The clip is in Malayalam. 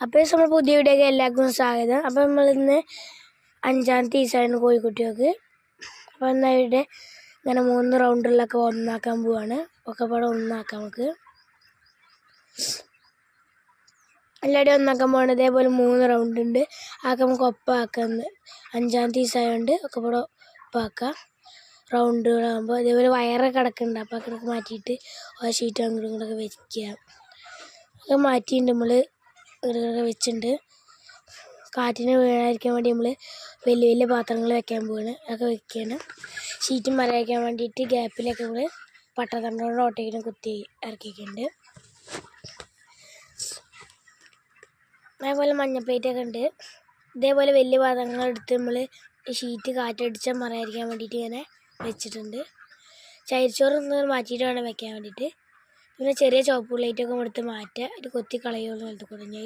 അപ്പോൾ നമ്മൾ പുതിയ വീഡിയോക്ക് എല്ലാവർക്കും സ്വാഗതം. അപ്പോൾ നമ്മളിന്ന് 5-ാമത്തെ ദിവസമാണ് കോഴിക്കുട്ടികൾക്ക്. അപ്പോൾ എന്നാൽ ഇവിടെ ഇങ്ങനെ 3 റൗണ്ടിലൊക്കെ ഒന്നാക്കാൻ പോവാണ്. ഒക്കെ പാടെ ഒന്നാക്കാം നമുക്ക്. എല്ലാവരും ഒന്നാക്കാൻ പോവാണ്. ഇതേപോലെ 3 റൗണ്ട് ഉണ്ട്. ആക്കാം നമുക്ക് ഒപ്പമാക്കുന്നത് 5-ാമത്തെ ദിവസമായതുകൊണ്ട് ഒക്കെ പാടെ ഒപ്പമാക്കാം. റൗണ്ടുകളാകുമ്പോൾ ഇതേപോലെ വയറൊക്കെ കിടക്കുന്നുണ്ട്. അപ്പോൾ അതൊക്കെ മാറ്റിയിട്ട് ആ ഷീറ്റ് അങ്ങോട്ടും ഇങ്ങോട്ടൊക്കെ വെക്കുക. അത് മാറ്റിയിട്ട് നമ്മൾ ഇവിടെയൊക്കെ വെച്ചിട്ടുണ്ട്. കാറ്റിന് വീഴാതിരിക്കാൻ വേണ്ടി നമ്മൾ വലിയ വലിയ പാത്രങ്ങൾ വെക്കാൻ പോവാണ്. അതൊക്കെ വെക്കുകയാണ്. ഷീറ്റും മറയ്ക്കാൻ വേണ്ടിയിട്ട് ഗ്യാപ്പിലൊക്കെ നമ്മൾ പട്ടത്തണ്ടോടെ ഓട്ടയ്ക്കിനെ കുത്തി ഇറക്കിയിട്ടുണ്ട്. അതേപോലെ മഞ്ഞപ്ലേറ്റൊക്കെ ഉണ്ട്. ഇതേപോലെ വലിയ പാത്രങ്ങൾ എടുത്ത് നമ്മൾ ഷീറ്റ് കാറ്റടിച്ചാൽ മറയായിരിക്കാൻ വേണ്ടിയിട്ട് ഇങ്ങനെ വെച്ചിട്ടുണ്ട്. ചരിച്ചോറ് മാറ്റിയിട്ട് വേണം വെക്കാൻ വേണ്ടിയിട്ട്. പിന്നെ ചെറിയ ചുവപ്പ് പ്ലേറ്റൊക്കെ എടുത്ത് മാറ്റുക. ഒരു കൊത്തി കളയുള്ളൂ നിലത്ത് കുടഞ്ഞ്.